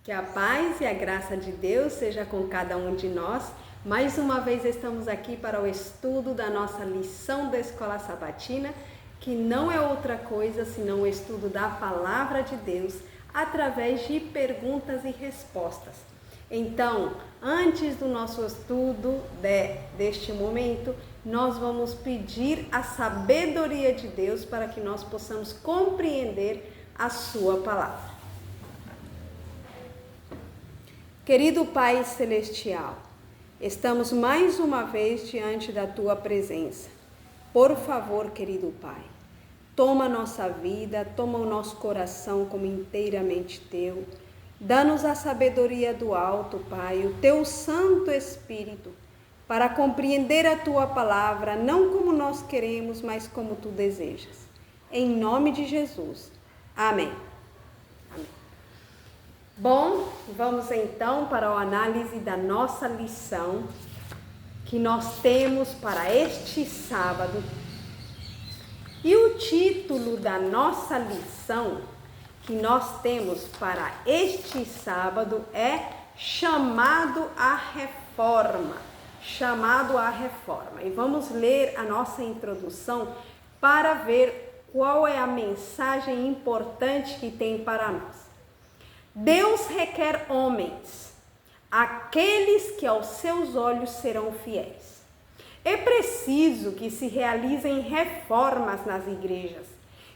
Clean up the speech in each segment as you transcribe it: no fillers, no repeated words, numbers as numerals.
Que a paz e a graça de Deus seja com cada um de nós. Mais uma vez estamos aqui para o estudo da nossa lição da Escola Sabatina, que não é outra coisa senão o estudo da Palavra de Deus através de perguntas e respostas. Então, antes do nosso estudo deste momento, nós vamos pedir a sabedoria de Deus para que nós possamos compreender a sua palavra. Querido Pai Celestial, estamos mais uma vez diante da Tua presença. Por favor, querido Pai, toma nossa vida, toma o nosso coração como inteiramente Teu. Dá-nos a sabedoria do alto, Pai, o Teu Santo Espírito, para compreender a Tua palavra, não como nós queremos, mas como Tu desejas. Em nome de Jesus. Amém. Bom, vamos então para a análise da nossa lição que nós temos para este sábado. E o título da nossa lição que nós temos para este sábado é Chamado à Reforma. Chamado à Reforma. E vamos ler a nossa introdução para ver qual é a mensagem importante que tem para nós. Deus requer homens, aqueles que aos seus olhos serão fiéis. É preciso que se realizem reformas nas igrejas.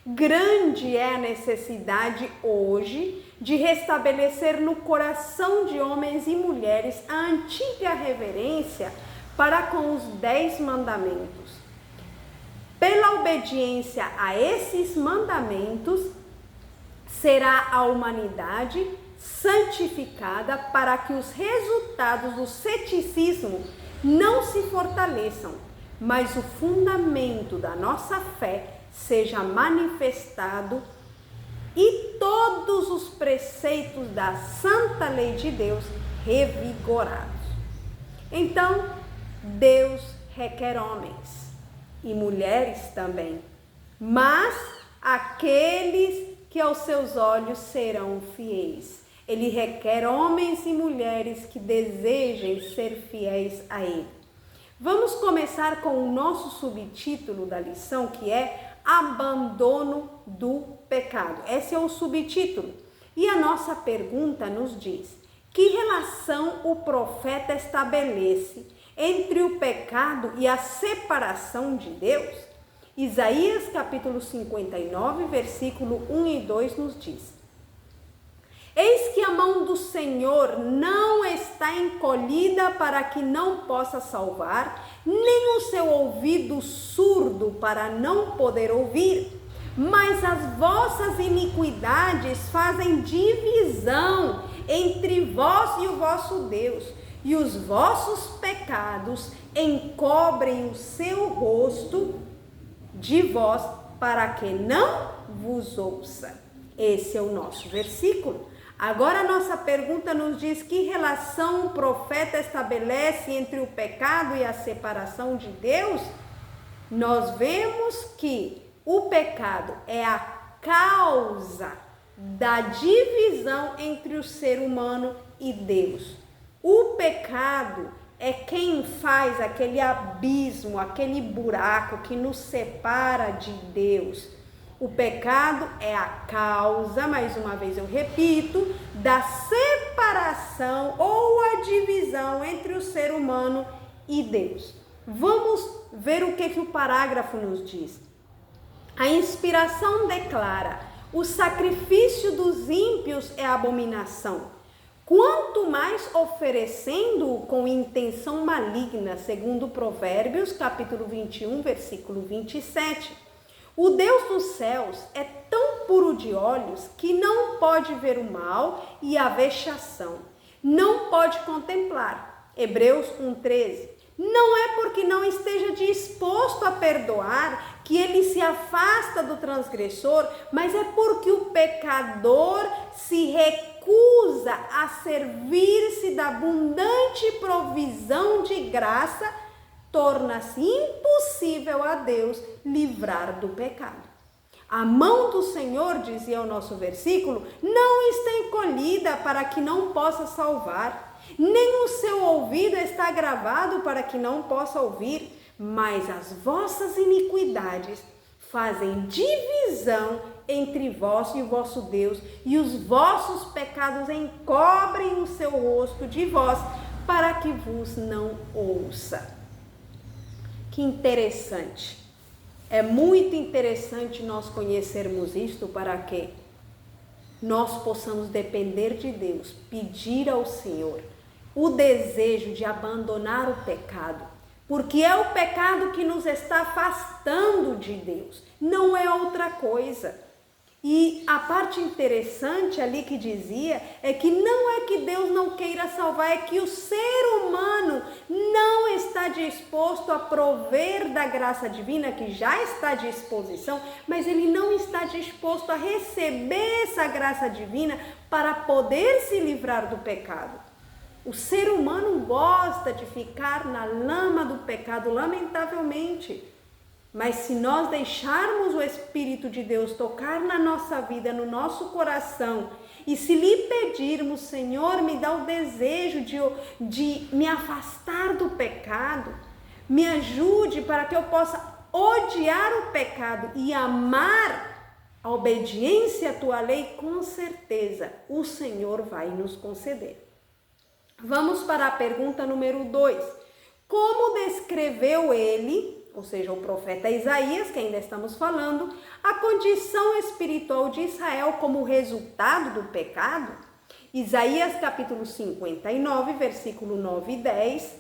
Grande é a necessidade hoje de restabelecer no coração de homens e mulheres a antiga reverência para com os 10 mandamentos. Pela obediência a esses mandamentos, será a humanidade santificada para que os resultados do ceticismo não se fortaleçam, mas o fundamento da nossa fé seja manifestado e todos os preceitos da santa lei de Deus revigorados. Então, Deus requer homens e mulheres também, mas aqueles que aos seus olhos serão fiéis. Ele requer homens e mulheres que desejem ser fiéis a Ele. Vamos começar com o nosso subtítulo da lição, que é Abandono do Pecado. Esse é o subtítulo. E a nossa pergunta nos diz: que relação o profeta estabelece entre o pecado e a separação de Deus? Isaías capítulo 59, versículo 1 e 2 nos diz: Eis que a mão do Senhor não está encolhida para que não possa salvar, nem o seu ouvido surdo para não poder ouvir, mas as vossas iniquidades fazem divisão entre vós e o vosso Deus, e os vossos pecados encobrem o seu rosto de vós, para que não vos ouça. Esse é o nosso versículo. Agora a nossa pergunta nos diz: que relação o profeta estabelece entre o pecado e a separação de Deus? Nós vemos que o pecado é a causa da divisão entre o ser humano e Deus. O pecado é quem faz aquele abismo, aquele buraco que nos separa de Deus. O pecado é a causa, mais uma vez eu repito, da separação ou a divisão entre o ser humano e Deus. Vamos ver o que o parágrafo nos diz. A inspiração declara: o sacrifício dos ímpios é abominação. Quanto mais oferecendo-o com intenção maligna, segundo Provérbios, capítulo 21, versículo 27. O Deus dos céus é tão puro de olhos que não pode ver o mal e a vexação. Não pode contemplar. Hebreus 1,13. Não é porque não esteja disposto a perdoar que ele se afasta do transgressor, mas é porque o pecador se recusa a servir-se da abundante provisão de graça, torna-se impossível a Deus livrar do pecado. A mão do Senhor, dizia o nosso versículo, não está encolhida para que não possa salvar, nem o seu ouvido está gravado para que não possa ouvir, mas as vossas iniquidades fazem divisão entre vós e o vosso Deus, e os vossos pecados encobrem o seu rosto de vós, para que vos não ouça. Que interessante. É muito interessante nós conhecermos isto para que nós possamos depender de Deus, pedir ao Senhor o desejo de abandonar o pecado, porque é o pecado que nos está afastando de Deus, não é outra coisa. E a parte interessante ali que dizia é que não é que Deus não queira salvar, é que o ser humano não está disposto a prover da graça divina, que já está à disposição, mas ele não está disposto a receber essa graça divina para poder se livrar do pecado. O ser humano gosta de ficar na lama do pecado, lamentavelmente. Mas se nós deixarmos o Espírito de Deus tocar na nossa vida, no nosso coração, e se lhe pedirmos, Senhor, me dá o desejo de me afastar do pecado, me ajude para que eu possa odiar o pecado e amar a obediência à tua lei, com certeza o Senhor vai nos conceder. Vamos para a pergunta número 2. Como descreveu ele, ou seja, o profeta Isaías, que ainda estamos falando, a condição espiritual de Israel como resultado do pecado? Isaías capítulo 59, versículo 9 e 10,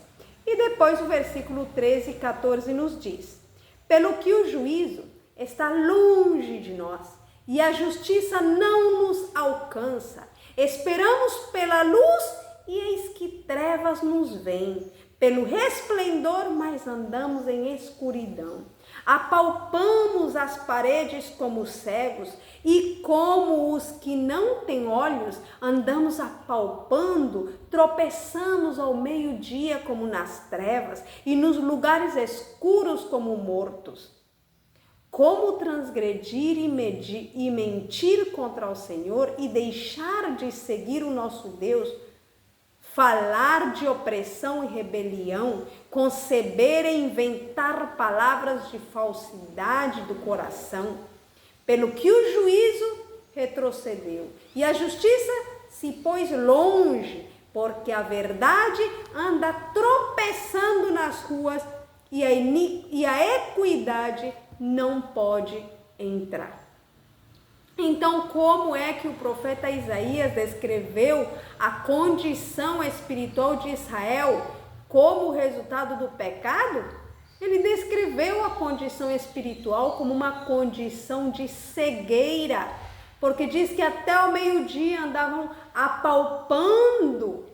e depois o versículo 13 e 14 nos diz: pelo que o juízo está longe de nós, e a justiça não nos alcança, esperamos pela luz, e eis que trevas nos vêm. Pelo resplendor, mas andamos em escuridão. Apalpamos as paredes como cegos, e como os que não têm olhos, andamos apalpando, tropeçamos ao meio-dia como nas trevas, e nos lugares escuros como mortos. Como transgredir e mentir contra o Senhor e deixar de seguir o nosso Deus? Falar de opressão e rebelião, conceber e inventar palavras de falsidade do coração, pelo que o juízo retrocedeu e a justiça se pôs longe, porque a verdade anda tropeçando nas ruas e a equidade não pode entrar. Então, como é que o profeta Isaías descreveu a condição espiritual de Israel como resultado do pecado? Ele descreveu a condição espiritual como uma condição de cegueira, porque diz que até o meio-dia andavam apalpando.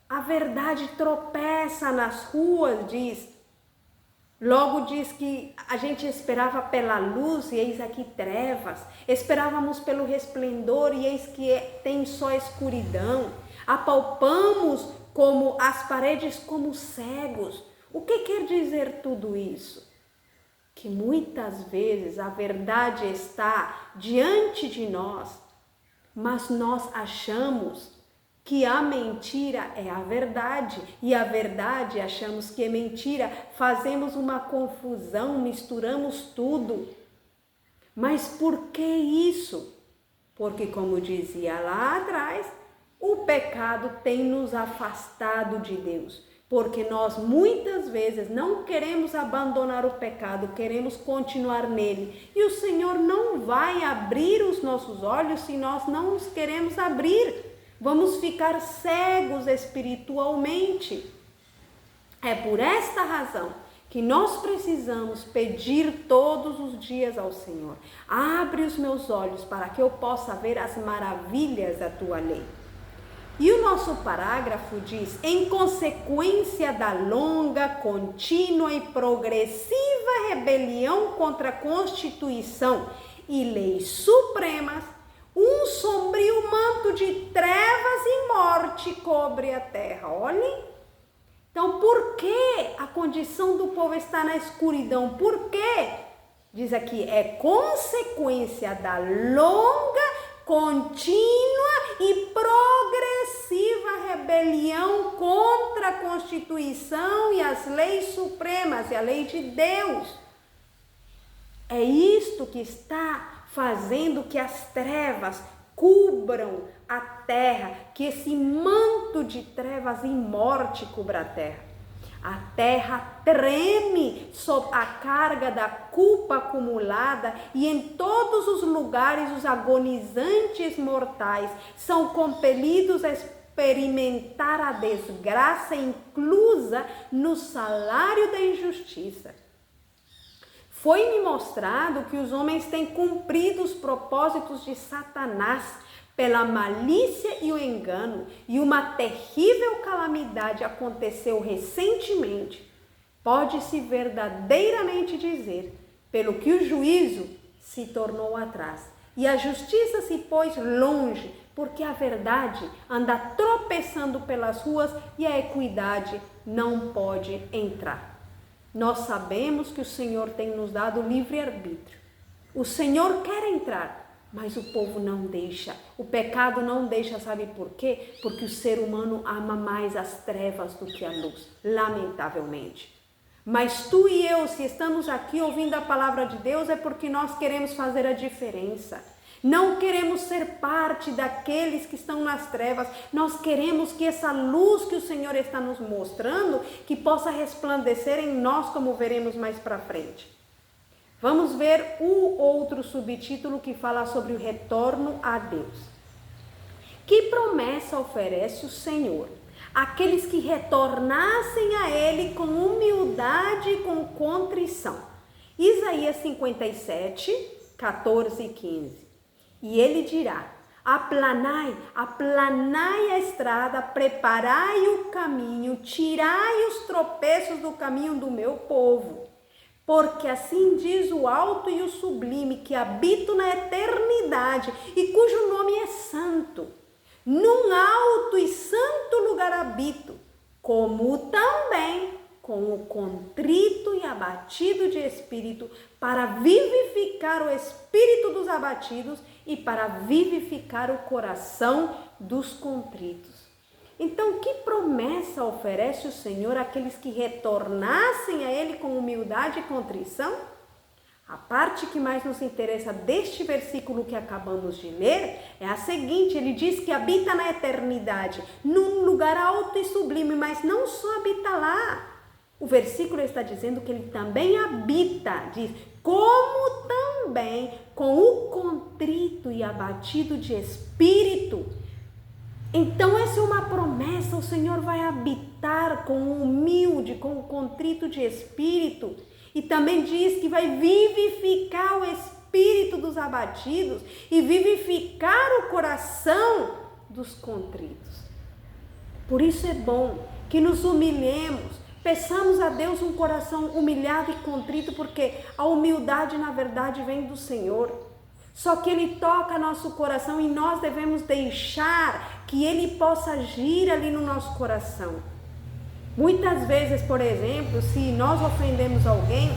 A verdade tropeça nas ruas, diz. Logo diz que a gente esperava pela luz e eis aqui trevas, esperávamos pelo resplendor e eis que tem só escuridão, apalpamos como as paredes como cegos. O que quer dizer tudo isso? Que muitas vezes a verdade está diante de nós, mas nós achamos que a mentira é a verdade, e a verdade achamos que é mentira, fazemos uma confusão, misturamos tudo. Mas por que isso? Porque, como dizia lá atrás, o pecado tem nos afastado de Deus, porque nós muitas vezes não queremos abandonar o pecado, queremos continuar nele, e o Senhor não vai abrir os nossos olhos se nós não os queremos abrir. Vamos ficar cegos espiritualmente. É por esta razão que nós precisamos pedir todos os dias ao Senhor: abre os meus olhos para que eu possa ver as maravilhas da tua lei. E o nosso parágrafo diz: em consequência da longa, contínua e progressiva rebelião contra a Constituição e leis supremas, um sombrio manto de trevas e morte cobre a terra. Olhem. Então, por que a condição do povo está na escuridão? Por quê? Diz aqui, é consequência da longa, contínua e progressiva rebelião contra a Constituição e as leis supremas e a lei de Deus. É isto que está fazendo que as trevas cubram a terra, que esse manto de trevas e morte cubra a terra. A terra treme sob a carga da culpa acumulada e em todos os lugares os agonizantes mortais são compelidos a experimentar a desgraça inclusa no salário da injustiça. Foi-me mostrado que os homens têm cumprido os propósitos de Satanás pela malícia e o engano, e uma terrível calamidade aconteceu recentemente. Pode-se verdadeiramente dizer, pelo que o juízo se tornou atrás, e a justiça se pôs longe, porque a verdade anda tropeçando pelas ruas e a equidade não pode entrar. Nós sabemos que o Senhor tem nos dado livre-arbítrio. O Senhor quer entrar, mas o povo não deixa. O pecado não deixa, sabe por quê? Porque o ser humano ama mais as trevas do que a luz, lamentavelmente. Mas tu e eu, se estamos aqui ouvindo a palavra de Deus, é porque nós queremos fazer a diferença. Não queremos ser parte daqueles que estão nas trevas. Nós queremos que essa luz que o Senhor está nos mostrando, que possa resplandecer em nós, como veremos mais para frente. Vamos ver o outro subtítulo que fala sobre o retorno a Deus. Que promessa oferece o Senhor àqueles que retornassem a Ele com humildade e com contrição? Isaías 57, 14 e 15. E ele dirá: aplanai a estrada, preparai o caminho, tirai os tropeços do caminho do meu povo. Porque assim diz o alto e o sublime, que habito na eternidade e cujo nome é santo. Num alto e santo lugar habito, como também com o contrito e abatido de espírito, para vivificar o espírito dos abatidos e para vivificar o coração dos contritos. Então, que promessa oferece o Senhor àqueles que retornassem a Ele com humildade e contrição? A parte que mais nos interessa deste versículo que acabamos de ler é a seguinte: ele diz que habita na eternidade, num lugar alto e sublime, mas não só habita lá. O versículo está dizendo que ele também habita, diz, como também com o contrito e abatido de espírito. Então essa é uma promessa, o Senhor vai habitar com o humilde, com o contrito de espírito. E também diz que vai vivificar o espírito dos abatidos e vivificar o coração dos contritos. Por isso é bom que nos humilhemos, peçamos a Deus um coração humilhado e contrito, porque a humildade na verdade vem do Senhor. Só que Ele toca nosso coração e nós devemos deixar que Ele possa agir ali no nosso coração. Muitas vezes, por exemplo, se nós ofendemos alguém,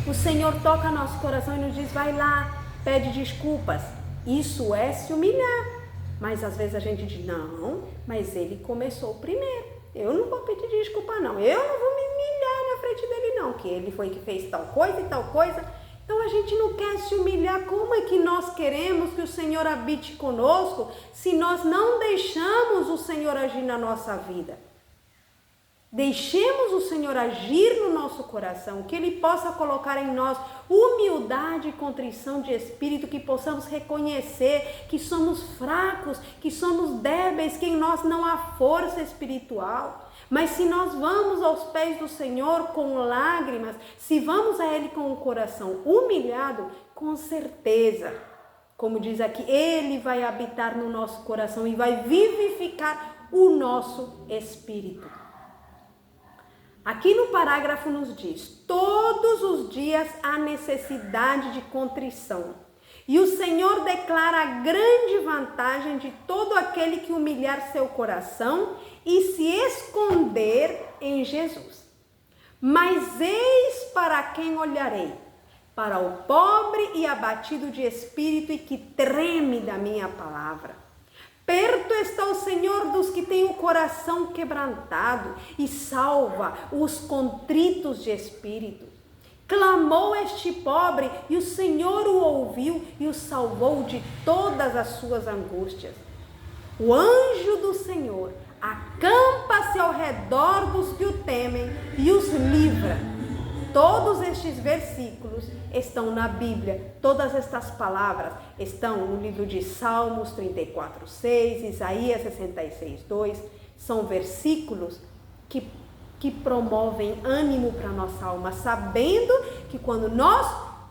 o Senhor toca nosso coração e nos diz: vai lá, pede desculpas. Isso é se humilhar. Mas às vezes a gente diz: não, mas ele começou primeiro. Eu não vou pedir desculpa não. Eu não vou me humilhar na frente dele não, que ele foi que fez tal coisa e tal coisa. Então a gente não quer se humilhar. Como é que nós queremos que o Senhor habite conosco se nós não deixamos o Senhor agir na nossa vida? Deixemos o Senhor agir no nosso coração, que Ele possa colocar em nós humildade e contrição de espírito, que possamos reconhecer que somos fracos, que somos débeis, que em nós não há força espiritual. Mas se nós vamos aos pés do Senhor com lágrimas, se vamos a Ele com o coração humilhado, com certeza, como diz aqui, Ele vai habitar no nosso coração e vai vivificar o nosso espírito. Aqui no parágrafo nos diz: todos os dias há necessidade de contrição. E o Senhor declara a grande vantagem de todo aquele que humilhar seu coração e se esconder em Jesus. Mas eis para quem olharei: para o pobre e abatido de espírito e que treme da minha palavra. Perto está o Senhor dos que têm o coração quebrantado e salva os contritos de espírito. Clamou este pobre e o Senhor o ouviu e o salvou de todas as suas angústias. O anjo do Senhor acampa-se ao redor dos que o temem e os livra. Todos estes versículos estão na Bíblia, todas estas palavras estão no livro de Salmos 34:6, Isaías 66:2, são versículos que promovem ânimo para a nossa alma, sabendo que quando nós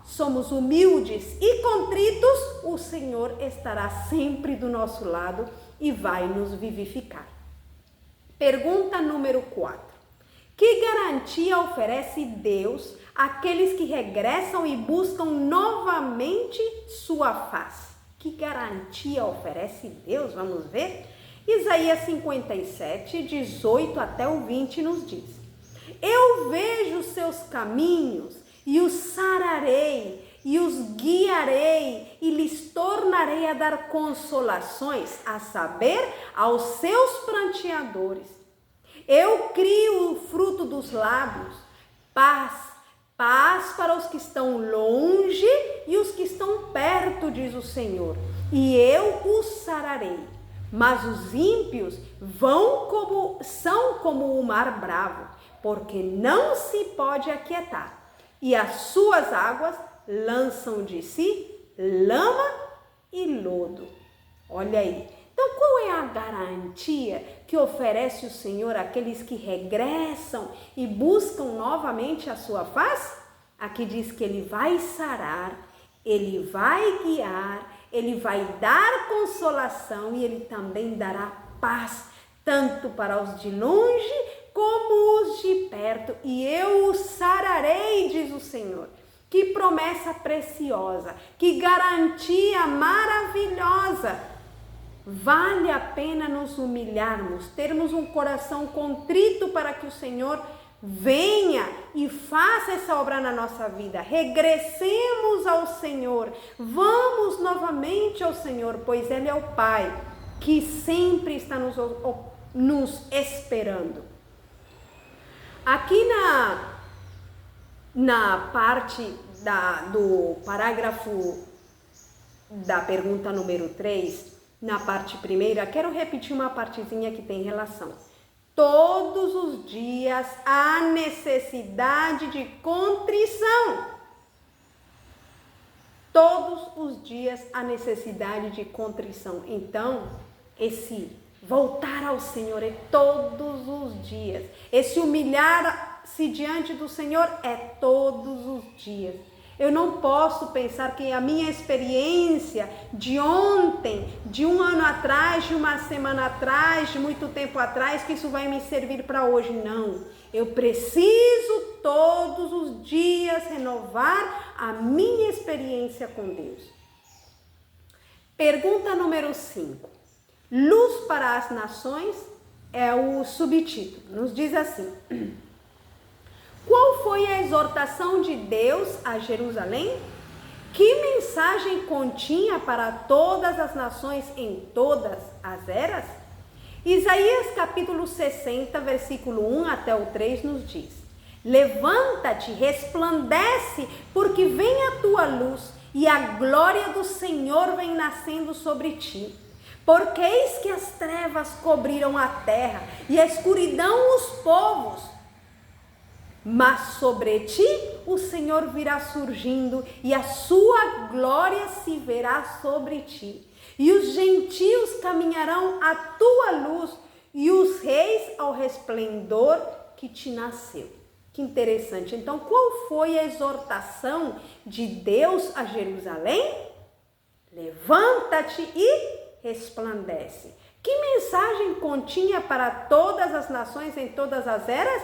somos humildes e contritos, o Senhor estará sempre do nosso lado e vai nos vivificar. Pergunta número 4. Que garantia oferece Deus àqueles que regressam e buscam novamente sua face? Que garantia oferece Deus? Vamos ver? Isaías 57, 18 até o 20 nos diz: Eu vejo os seus caminhos e os sararei e os guiarei e lhes tornarei a dar consolações, a saber, aos seus pranteadores. Eu crio o fruto dos lábios, paz para os que estão longe e os que estão perto, diz o Senhor, e eu os sararei. Mas os ímpios são como o mar bravo, porque não se pode aquietar, e as suas águas lançam de si lama e lodo. Olha aí. Então, qual é a garantia que oferece o Senhor àqueles que regressam e buscam novamente a sua face? Aqui diz que Ele vai sarar, Ele vai guiar, Ele vai dar consolação e Ele também dará paz, tanto para os de longe como os de perto. E eu os sararei, diz o Senhor. Que promessa preciosa, que garantia maravilhosa. Vale a pena nos humilharmos, termos um coração contrito para que o Senhor venha e faça essa obra na nossa vida. Regressemos ao Senhor, vamos novamente ao Senhor, pois Ele é o Pai que sempre está nos esperando. Aqui na parte do parágrafo da pergunta número 3, na parte primeira, quero repetir uma partezinha que tem relação. Todos os dias há necessidade de contrição. Todos os dias há necessidade de contrição. Então, esse voltar ao Senhor é todos os dias. Esse humilhar-se diante do Senhor é todos os dias. Eu não posso pensar que a minha experiência de ontem, de um ano atrás, de uma semana atrás, de muito tempo atrás, que isso vai me servir para hoje. Não. Eu preciso todos os dias renovar a minha experiência com Deus. Pergunta número 5. Luz para as nações é o subtítulo. Nos diz assim: qual foi a exortação de Deus a Jerusalém? Que mensagem continha para todas as nações em todas as eras? Isaías capítulo 60, versículo 1 até o 3 nos diz: levanta-te, resplandece, porque vem a tua luz e a glória do Senhor vem nascendo sobre ti. Porque eis que as trevas cobriram a terra e a escuridão os povos. Mas sobre ti o Senhor virá surgindo e a sua glória se verá sobre ti. E os gentios caminharão à tua luz e os reis ao resplendor que te nasceu. Que interessante. Então, qual foi a exortação de Deus a Jerusalém? Levanta-te e resplandece. Que mensagem continha para todas as nações em todas as eras?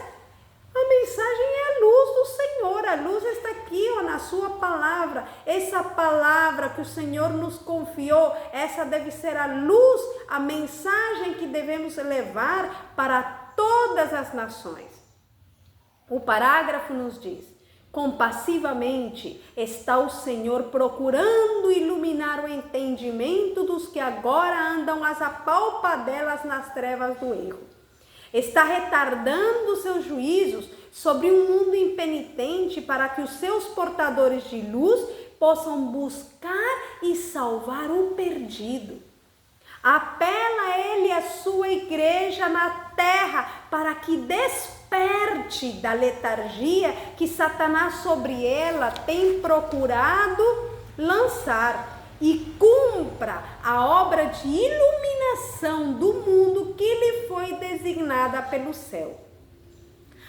A mensagem é a luz do Senhor. A luz está aqui, na sua palavra. Essa palavra que o Senhor nos confiou, essa deve ser a luz, a mensagem que devemos levar para todas as nações. O parágrafo nos diz: Compassivamente está o Senhor procurando iluminar o entendimento dos que agora andam às apalpadelas nas trevas do erro. Está retardando seus juízos sobre um mundo impenitente para que os seus portadores de luz possam buscar e salvar o perdido. Apela ele à sua igreja na terra para que desperte da letargia que Satanás sobre ela tem procurado lançar e cumpra a obra de iluminação do mundo que lhe foi designada pelo céu.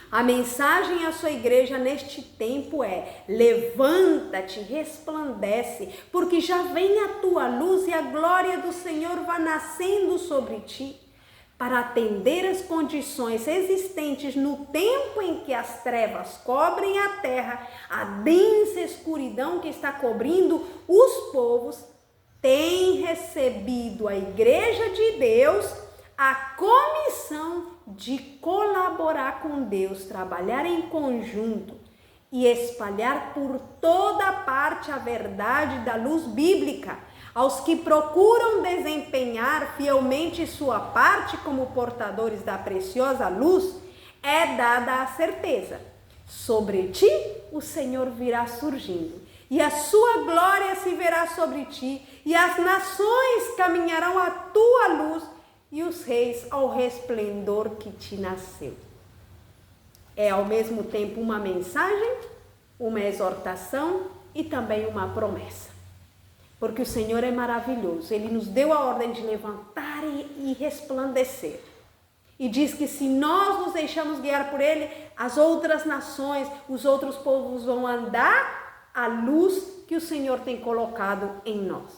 A mensagem à sua igreja neste tempo é: levanta-te, resplandece, porque já vem a tua luz e a glória do Senhor vai nascendo sobre ti. Para atender as condições existentes no tempo em que as trevas cobrem a terra, a densa escuridão que está cobrindo os povos, tem recebido a igreja de Deus a comissão de colaborar com Deus, trabalhar em conjunto e espalhar por toda parte a verdade da luz bíblica. Aos que procuram desempenhar fielmente sua parte como portadores da preciosa luz, é dada a certeza: sobre ti o Senhor virá surgindo, e a sua glória se verá sobre ti, e as nações caminharão à tua luz, e os reis ao resplendor que te nasceu. É ao mesmo tempo uma mensagem, uma exortação e também uma promessa. Porque o Senhor é maravilhoso, Ele nos deu a ordem de levantar e resplandecer. E diz que se nós nos deixamos guiar por Ele, as outras nações, os outros povos vão andar à luz que o Senhor tem colocado em nós.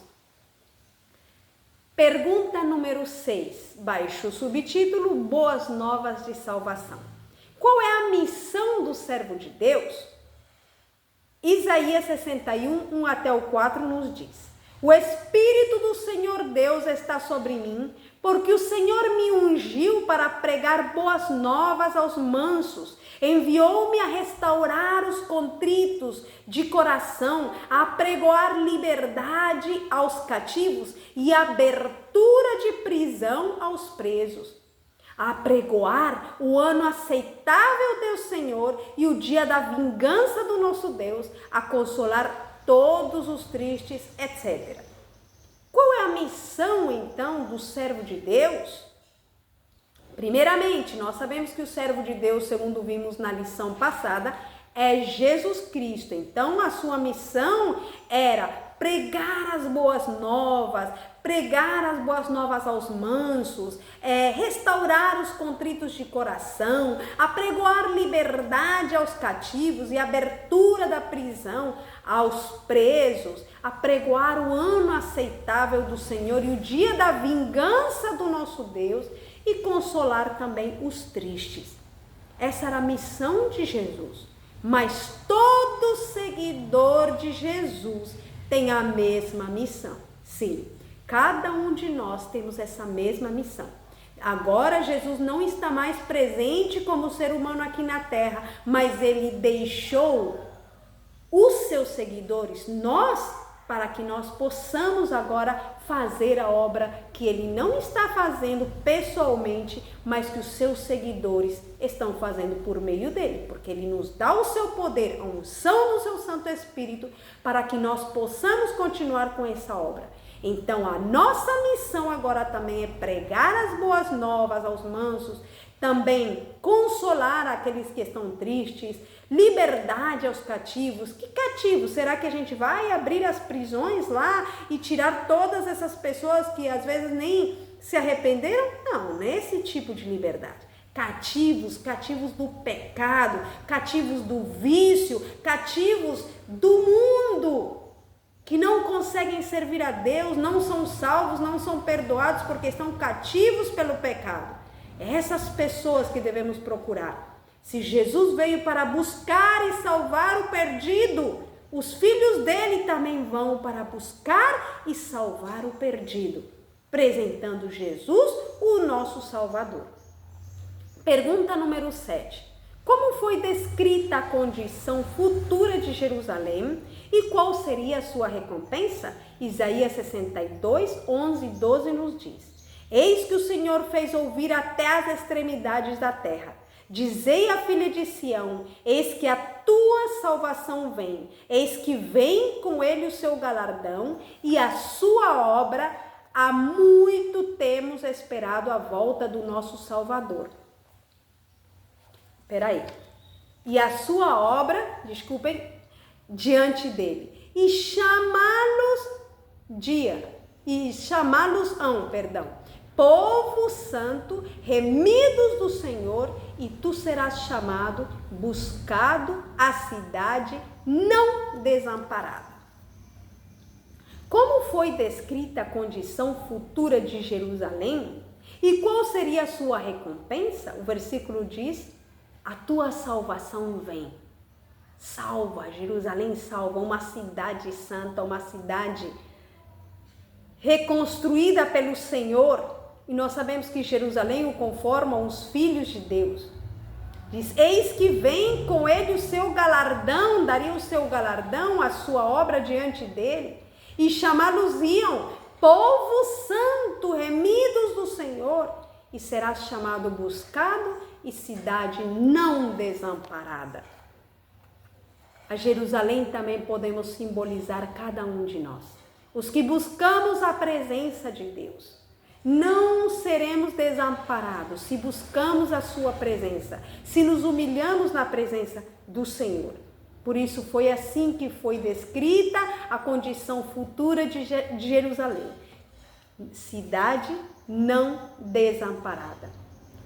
Pergunta número 6, baixo o subtítulo Boas Novas de Salvação. Qual é a missão do servo de Deus? Isaías 61, 1 até o 4 nos diz: o Espírito do Senhor Deus está sobre mim, porque o Senhor me ungiu para pregar boas novas aos mansos, enviou-me a restaurar os contritos de coração, a apregoar liberdade aos cativos e abertura de prisão aos presos, a apregoar o ano aceitável do Senhor e o dia da vingança do nosso Deus, a consolar todos os tristes, etc. Qual é a missão, então, do servo de Deus? Primeiramente, nós sabemos que o servo de Deus, segundo vimos na lição passada, é Jesus Cristo. Então, a sua missão era pregar as boas novas aos mansos, restaurar os contritos de coração, apregoar liberdade aos cativos e abertura da prisão aos presos, apregoar o ano aceitável do Senhor e o dia da vingança do nosso Deus e consolar também os tristes. Essa era a missão de Jesus. Mas todo seguidor de Jesus tem a mesma missão. Sim, cada um de nós temos essa mesma missão. Agora Jesus não está mais presente como ser humano aqui na terra, mas ele deixou os seus seguidores, nós, para que nós possamos agora fazer a obra que ele não está fazendo pessoalmente, mas que os seus seguidores estão fazendo por meio dele, porque ele nos dá o seu poder, a unção do seu Santo Espírito, para que nós possamos continuar com essa obra. Então a nossa missão agora também é pregar as boas novas aos mansos, também consolar aqueles que estão tristes, liberdade aos cativos. Que cativos? Será que a gente vai abrir as prisões lá e tirar todas essas pessoas que às vezes nem se arrependeram? Não, não é esse tipo de liberdade. Cativos do pecado, cativos do vício, cativos do mundo, que não conseguem servir a Deus, não são salvos, não são perdoados porque estão cativos pelo pecado. É essas pessoas que devemos procurar. Se Jesus veio para buscar e salvar o perdido, os filhos dele também vão para buscar e salvar o perdido, apresentando Jesus, o nosso Salvador. Pergunta número 7. Como foi descrita a condição futura de Jerusalém e qual seria a sua recompensa? Isaías 62, 11 e 12 nos diz: Eis que o Senhor fez ouvir até as extremidades da terra. Dizei à filha de Sião: eis que a tua salvação vem, eis que vem com ele o seu galardão e a sua obra. Há muito temos esperado a volta do nosso Salvador. Peraí. E a sua obra, desculpem, diante dele. E chamá-los-ão, povo santo, remidos do Senhor, e tu serás chamado, buscado, a cidade não desamparada. Como foi descrita a condição futura de Jerusalém? E qual seria a sua recompensa? O versículo diz: a tua salvação vem. Salva, Jerusalém salva, uma cidade santa, uma cidade reconstruída pelo Senhor. E nós sabemos que Jerusalém o conformam os filhos de Deus. Diz: eis que vem com ele o seu galardão, daria o seu galardão, a sua obra diante dele. E chamá-los-iam povo santo, remidos do Senhor. E serás chamado buscado e cidade não desamparada. A Jerusalém também podemos simbolizar cada um de nós. Os que buscamos a presença de Deus. Não seremos desamparados se buscamos a sua presença, se nos humilhamos na presença do Senhor. Por isso foi assim que foi descrita a condição futura de Jerusalém. Cidade não desamparada.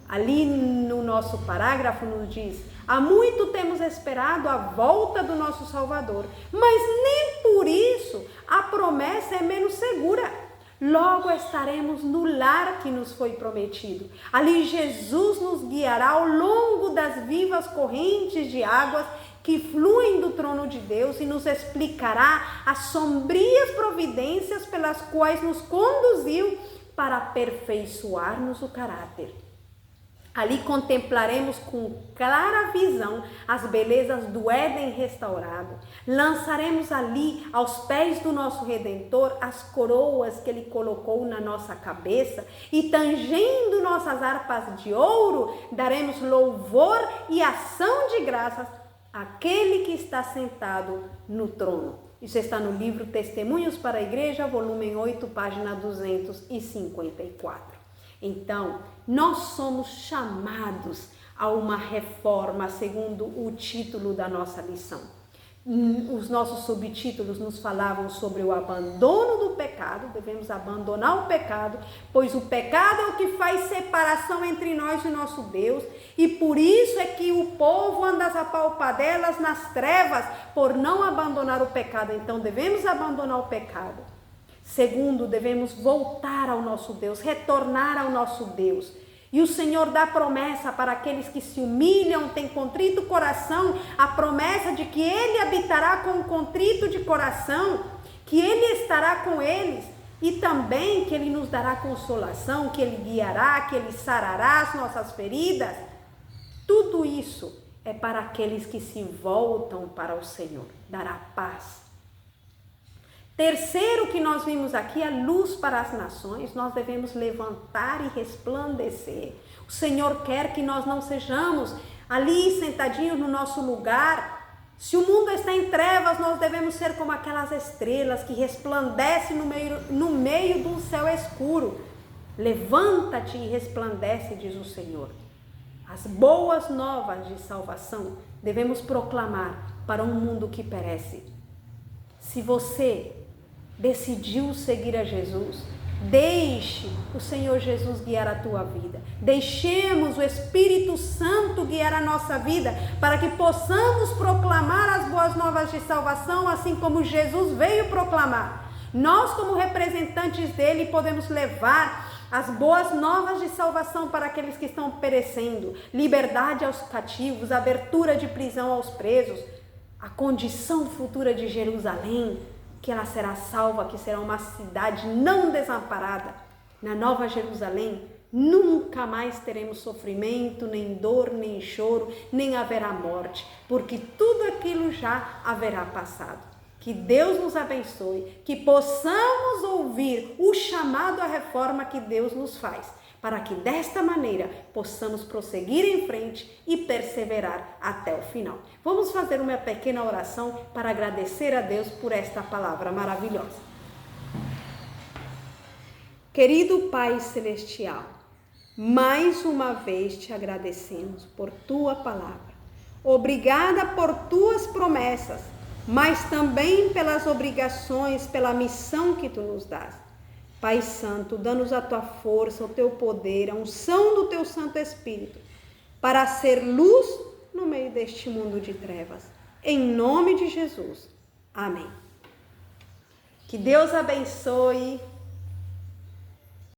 Ali no nosso parágrafo nos diz: há muito temos esperado a volta do nosso Salvador, mas nem por isso a promessa é menos segura. Logo estaremos no lar que nos foi prometido. Ali Jesus nos guiará ao longo das vivas correntes de águas que fluem do trono de Deus e nos explicará as sombrias providências pelas quais nos conduziu para aperfeiçoar-nos o caráter. Ali contemplaremos com clara visão as belezas do Éden restaurado. Lançaremos ali, aos pés do nosso Redentor, as coroas que Ele colocou na nossa cabeça e, tangendo nossas harpas de ouro, daremos louvor e ação de graças àquele que está sentado no trono. Isso está no livro Testemunhos para a Igreja, volume 8, página 254. Então, nós somos chamados a uma reforma, segundo o título da nossa lição. Os nossos subtítulos nos falavam sobre o abandono do pecado, devemos abandonar o pecado, pois o pecado é o que faz separação entre nós e o nosso Deus, e por isso é que o povo anda às apalpadelas nas trevas, por não abandonar o pecado. Então, devemos abandonar o pecado. Segundo, devemos voltar ao nosso Deus, retornar ao nosso Deus. E o Senhor dá promessa para aqueles que se humilham, têm contrito coração, a promessa de que Ele habitará com o contrito de coração, que Ele estará com eles e também que Ele nos dará consolação, que Ele guiará, que Ele sarará as nossas feridas. Tudo isso é para aqueles que se voltam para o Senhor, dará paz. Terceiro que nós vimos aqui, a luz para as nações. Nós devemos levantar e resplandecer. O Senhor quer que nós não sejamos ali sentadinhos no nosso lugar. Se o mundo está em trevas, nós devemos ser como aquelas estrelas que resplandecem no meio de um céu escuro. Levanta-te e resplandece, diz o Senhor. As boas novas de salvação devemos proclamar para um mundo que perece. Se você decidiu seguir a Jesus, deixe o Senhor Jesus guiar a tua vida. Deixemos o Espírito Santo guiar a nossa vida, para que possamos proclamar as boas novas de salvação, assim como Jesus veio proclamar. Nós, como representantes dele, podemos levar as boas novas de salvação para aqueles que estão perecendo, liberdade aos cativos, abertura de prisão aos presos, a condição futura de Jerusalém, que ela será salva, que será uma cidade não desamparada. Na Nova Jerusalém, Nunca mais teremos sofrimento, nem dor, nem choro, nem haverá morte, porque tudo aquilo já haverá passado. Que Deus nos abençoe, que possamos ouvir o chamado à reforma que Deus nos faz, para que desta maneira possamos prosseguir em frente e perseverar até o final. Vamos fazer uma pequena oração para agradecer a Deus por esta palavra maravilhosa. Querido Pai Celestial, mais uma vez te agradecemos por tua palavra. Obrigada por tuas promessas, mas também pelas obrigações, pela missão que tu nos dás. Pai Santo, dá-nos a tua força, o teu poder, a unção do teu Santo Espírito, para ser luz no meio deste mundo de trevas. Em nome de Jesus. Amém. Que Deus abençoe